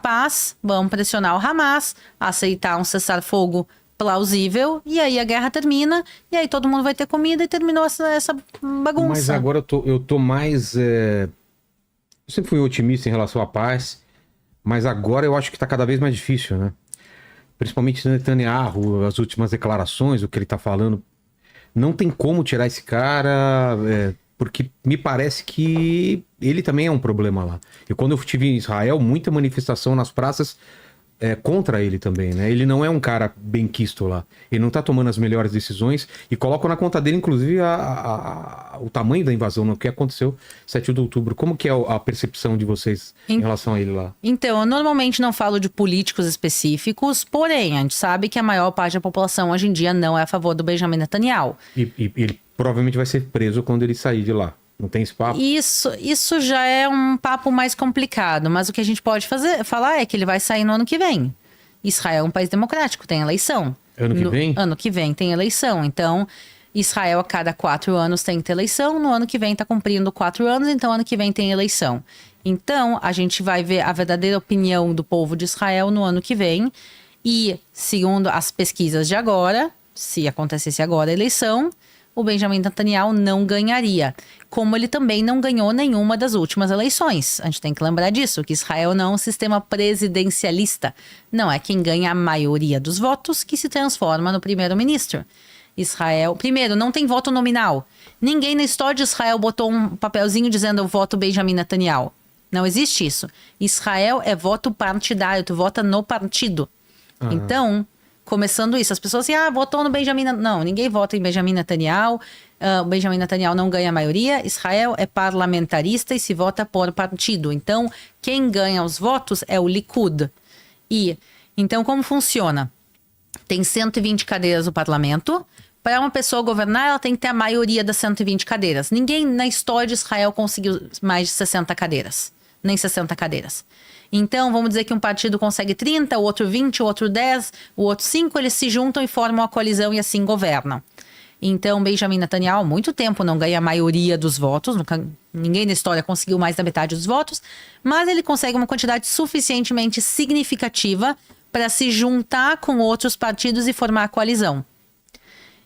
paz, vamos pressionar o Hamas, aceitar um cessar-fogo plausível, e aí a guerra termina, e aí todo mundo vai ter comida e terminou essa bagunça. Mas agora eu tô mais... Eu sempre fui otimista em relação à paz, mas agora eu acho que tá cada vez mais difícil, né? Principalmente Netanyahu, as últimas declarações, o que ele tá falando. Não tem como tirar esse cara, porque me parece que ele também é um problema lá. E quando eu estive em Israel, muita manifestação nas praças contra ele também, né? Ele não é um cara benquisto lá. Ele não tá tomando as melhores decisões e colocam na conta dele, inclusive, o tamanho da invasão, no que aconteceu 7 de outubro. Como que é a percepção de vocês em relação a ele lá? Então, eu normalmente não falo de políticos específicos, porém, a gente sabe que a maior parte da população hoje em dia não é a favor do Benjamin Netanyahu. E ele provavelmente vai ser preso quando ele sair de lá. Não tem esse papo? Isso já é um papo mais complicado, mas o que a gente pode falar é que ele vai sair no ano que vem. Israel é um país democrático, tem eleição. Ano que vem? Ano que vem tem eleição. Então, Israel a cada 4 anos tem que ter eleição. No ano que vem está cumprindo 4 anos, então ano que vem tem eleição. Então, a gente vai ver a verdadeira opinião do povo de Israel no ano que vem. E, segundo as pesquisas de agora, se acontecesse agora a eleição, o Benjamin Netanyahu não ganharia. Como ele também não ganhou nenhuma das últimas eleições. A gente tem que lembrar disso, que Israel não é um sistema presidencialista. Não é quem ganha a maioria dos votos que se transforma no primeiro-ministro. Israel, primeiro, não tem voto nominal. Ninguém na história de Israel botou um papelzinho dizendo eu voto Benjamin Netanyahu. Não existe isso. Israel é voto partidário, tu vota no partido. Então, começando isso, as pessoas assim, votou no Benjamin... Não, ninguém vota em Benjamin Netanyahu. O Benjamin Netanyahu não ganha a maioria. Israel é parlamentarista e se vota por partido. Então, quem ganha os votos é o Likud. Então, como funciona? Tem 120 cadeiras no parlamento. Para uma pessoa governar, ela tem que ter a maioria das 120 cadeiras. Ninguém na história de Israel conseguiu mais de 60 cadeiras. Nem 60 cadeiras. Então, vamos dizer que um partido consegue 30, o outro 20, o outro 10, o outro 5, eles se juntam e formam uma coalizão e assim governam. Então, Benjamin Netanyahu, há muito tempo, não ganha a maioria dos votos, ninguém na história conseguiu mais da metade dos votos, mas ele consegue uma quantidade suficientemente significativa para se juntar com outros partidos e formar a coalizão.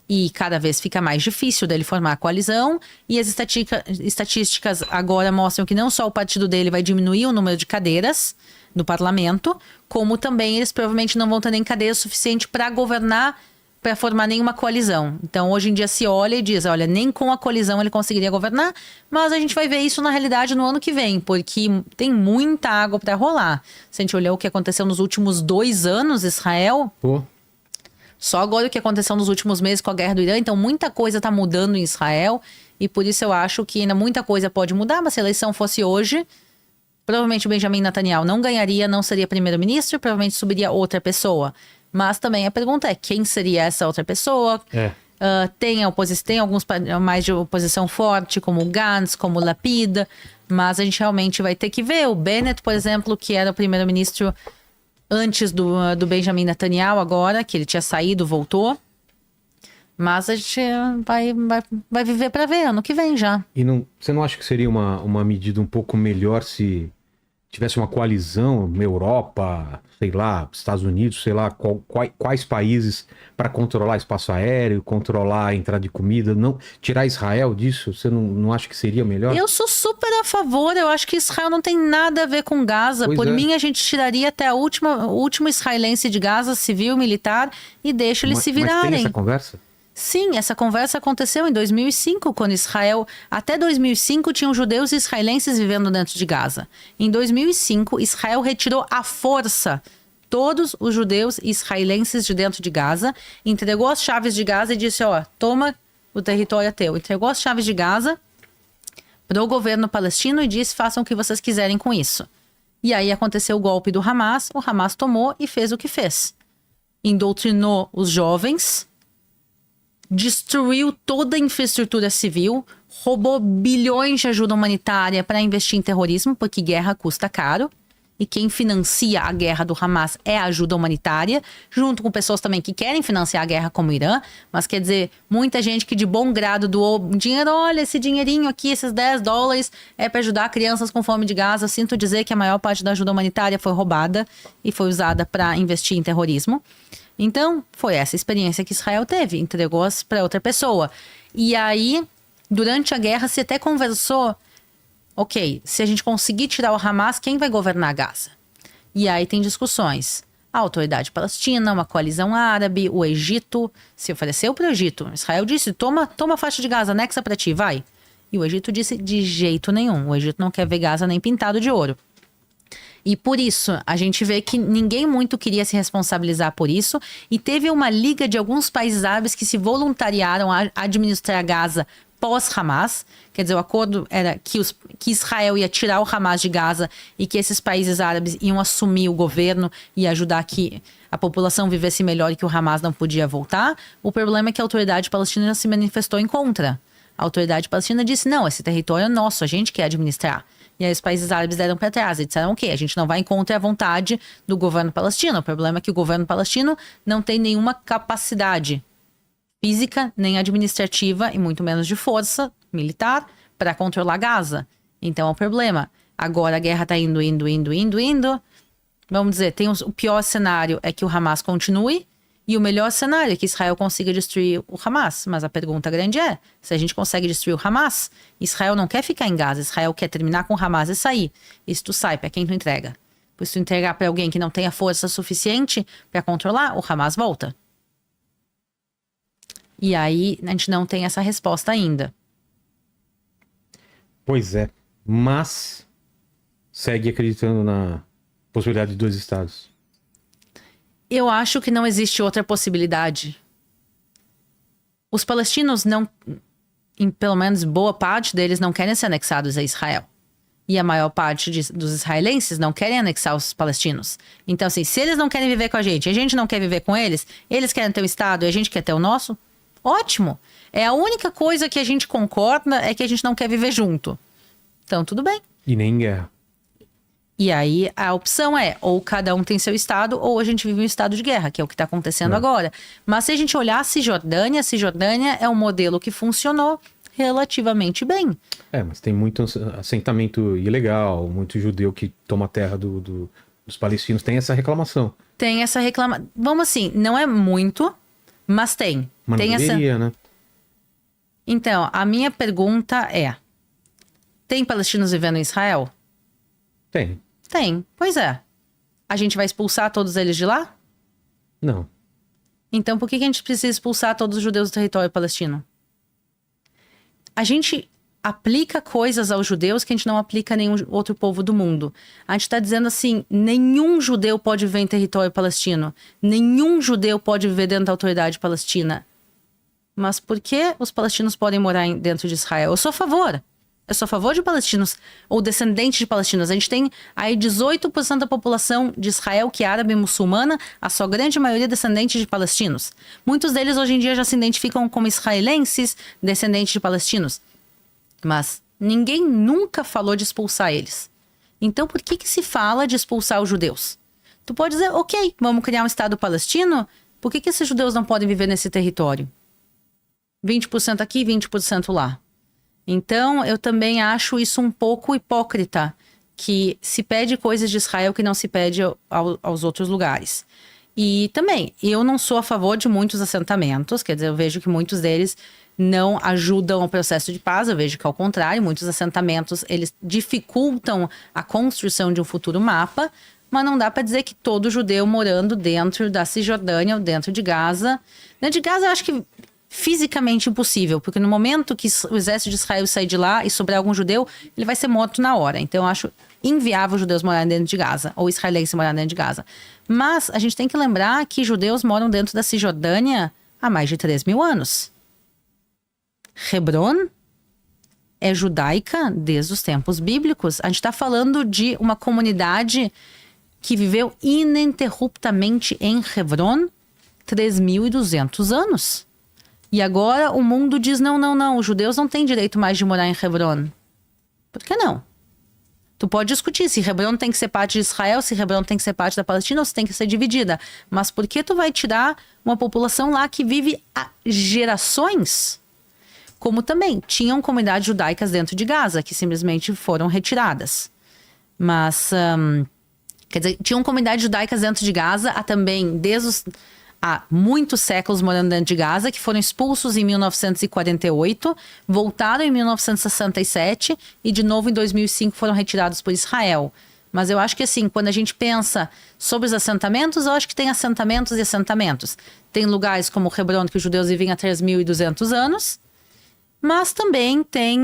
E cada vez fica mais difícil dele formar a coalizão. E as estatísticas agora mostram que não só o partido dele vai diminuir o número de cadeiras no parlamento, como também eles provavelmente não vão ter nem cadeira suficiente para governar, para formar nenhuma coalizão. Então, hoje em dia se olha e diz, olha, nem com a coalizão ele conseguiria governar, mas a gente vai ver isso na realidade no ano que vem, porque tem muita água para rolar. Se a gente olhar o que aconteceu nos últimos 2 anos, Israel... Só agora o que aconteceu nos últimos meses com a guerra do Irã. Então, muita coisa está mudando em Israel. E por isso eu acho que ainda muita coisa pode mudar. Mas se a eleição fosse hoje, provavelmente o Benjamin Netanyahu não ganharia, não seria primeiro-ministro. Provavelmente subiria outra pessoa. Mas também a pergunta é, quem seria essa outra pessoa? Tem alguns mais de oposição forte, como o Gantz, como o Lapid. Mas a gente realmente vai ter que ver. O Bennett, por exemplo, que era o primeiro-ministro... antes do Benjamin Netanyahu agora, que ele tinha saído, voltou. Mas a gente vai viver para ver, ano que vem já. E você não acha que seria uma medida um pouco melhor se tivesse uma coalizão, Europa, sei lá, Estados Unidos, sei lá, quais países para controlar espaço aéreo, controlar a entrada de comida, não tirar Israel disso? Você não acha que seria melhor? Eu sou super a favor, eu acho que Israel não tem nada a ver com Gaza. Por mim, a gente tiraria até o último israelense de Gaza, civil, militar, e deixa eles se virarem. Mas tem essa conversa? Sim, essa conversa aconteceu em 2005, quando Israel... Até 2005, tinham judeus e israelenses vivendo dentro de Gaza. Em 2005, Israel retirou à força todos os judeus e israelenses de dentro de Gaza, entregou as chaves de Gaza e disse, toma, o território é teu. Entregou as chaves de Gaza para o governo palestino e disse, façam o que vocês quiserem com isso. E aí aconteceu o golpe do Hamas, o Hamas tomou e fez o que fez. Indoutrinou os jovens... destruiu toda a infraestrutura civil, roubou bilhões de ajuda humanitária para investir em terrorismo, porque guerra custa caro. e quem financia a guerra do Hamas é a ajuda humanitária, junto com pessoas também que querem financiar a guerra como o Irã, mas quer dizer, muita gente que de bom grado doou dinheiro, olha, esse dinheirinho aqui, esses $10 é para ajudar crianças com fome de Gaza. Sinto dizer que a maior parte da ajuda humanitária foi roubada e foi usada para investir em terrorismo. Então, foi essa experiência que Israel teve, entregou para outra pessoa. E aí, durante a guerra, se até conversou, ok, se a gente conseguir tirar o Hamas, quem vai governar Gaza? E aí tem discussões. A autoridade palestina, uma coalizão árabe, o Egito se ofereceu para o Egito. Israel disse, toma a faixa de Gaza, anexa para ti, vai. E o Egito disse, de jeito nenhum. O Egito não quer ver Gaza nem pintado de ouro. E por isso, a gente vê que ninguém muito queria se responsabilizar por isso. E teve uma liga de alguns países árabes que se voluntariaram a administrar Gaza pós-Hamas. Quer dizer, o acordo era que Israel ia tirar o Hamas de Gaza e que esses países árabes iam assumir o governo e ajudar que a população vivesse melhor e que o Hamas não podia voltar. O problema é que a autoridade palestina se manifestou em contra. A autoridade palestina disse, não, esse território é nosso, a gente quer administrar. E aí os países árabes deram para trás e disseram, ok, a gente não vai em contra a vontade do governo palestino. O problema é que o governo palestino não tem nenhuma capacidade física, nem administrativa e muito menos de força militar para controlar Gaza. Então é o problema. Agora a guerra está indo. Vamos dizer, o pior cenário é que o Hamas continue e o melhor cenário é que Israel consiga destruir o Hamas. Mas a pergunta grande é, se a gente consegue destruir o Hamas, Israel não quer ficar em Gaza, Israel quer terminar com o Hamas e sair. E se tu sai, para quem tu entrega? Pois se tu entregar para alguém que não tenha força suficiente para controlar, o Hamas volta. E aí a gente não tem essa resposta ainda. Pois é, mas segue acreditando na possibilidade de 2 estados. Eu acho que não existe outra possibilidade. Os palestinos não, em pelo menos boa parte deles, não querem ser anexados a Israel. E a maior parte dos israelenses não querem anexar os palestinos. Então, assim, se eles não querem viver com a gente não quer viver com eles querem ter um estado e a gente quer ter o nosso, ótimo. É a única coisa que a gente concorda é que a gente não quer viver junto. Então, tudo bem. E nem em guerra. E aí a opção é, ou cada um tem seu estado, ou a gente vive um estado de guerra, que é o que está acontecendo agora. Mas se a gente olhar a Cisjordânia é um modelo que funcionou relativamente bem. Mas tem muito assentamento ilegal, muito judeu que toma a terra dos palestinos. Tem essa reclamação. Tem essa reclamação. Vamos assim, não é muito, mas tem. Mas tem não deveria, né? Então, a minha pergunta é, tem palestinos vivendo em Israel? Tem. Tem, pois é. A gente vai expulsar todos eles de lá? Não. Então por que a gente precisa expulsar todos os judeus do território palestino? A gente aplica coisas aos judeus que a gente não aplica a nenhum outro povo do mundo. A gente está dizendo assim, nenhum judeu pode viver em território palestino. Nenhum judeu pode viver dentro da autoridade palestina. Mas por que os palestinos podem morar dentro de Israel? Eu sou a favor. Eu sou a favor de palestinos ou descendentes de palestinos. A gente tem aí 18% da população de Israel que é árabe e muçulmana, a sua grande maioria descendentes de palestinos. Muitos deles hoje em dia já se identificam como israelenses, descendentes de palestinos. Mas ninguém nunca falou de expulsar eles. Então por que se fala de expulsar os judeus? Tu pode dizer, ok, vamos criar um Estado palestino, por que esses judeus não podem viver nesse território? 20% aqui, 20% lá. Então, eu também acho isso um pouco hipócrita, que se pede coisas de Israel que não se pede aos outros lugares. E também, eu não sou a favor de muitos assentamentos, quer dizer, eu vejo que muitos deles não ajudam o processo de paz, eu vejo que ao contrário, muitos assentamentos, eles dificultam a construção de um futuro mapa, mas não dá para dizer que todo judeu morando dentro da Cisjordânia ou dentro de Gaza... Dentro de Gaza, eu acho que fisicamente impossível, porque no momento que o exército de Israel sair de lá e sobrar algum judeu, ele vai ser morto na hora. Então eu acho inviável judeus morarem dentro de Gaza, ou israelenses morarem dentro de Gaza. Mas a gente tem que lembrar que judeus moram dentro da Cisjordânia há mais de 3.000 anos. Hebron é judaica desde os tempos bíblicos. A gente está falando de uma comunidade que viveu ininterruptamente em Hebron 3.200 anos. E agora o mundo diz, não, os judeus não têm direito mais de morar em Hebron. Por que não? Tu pode discutir se Hebron tem que ser parte de Israel, se Hebron tem que ser parte da Palestina ou se tem que ser dividida. Mas por que tu vai tirar uma população lá que vive há gerações? Como também tinham comunidades judaicas dentro de Gaza, que simplesmente foram retiradas. Mas, quer dizer, tinham comunidades judaicas dentro de Gaza há muitos séculos morando dentro de Gaza, que foram expulsos em 1948, voltaram em 1967 e de novo em 2005 foram retirados por Israel. Mas eu acho que assim, quando a gente pensa sobre os assentamentos, eu acho que tem assentamentos e assentamentos. Tem lugares como Hebron, que os judeus vivem há 3.200 anos, mas também tem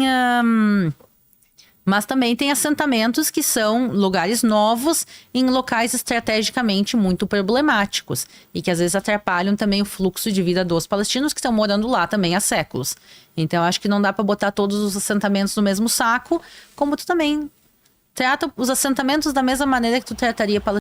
assentamentos que são lugares novos em locais estrategicamente muito problemáticos e que às vezes atrapalham também o fluxo de vida dos palestinos que estão morando lá também há séculos. Então, acho que não dá para botar todos os assentamentos no mesmo saco, como tu também trata os assentamentos da mesma maneira que tu trataria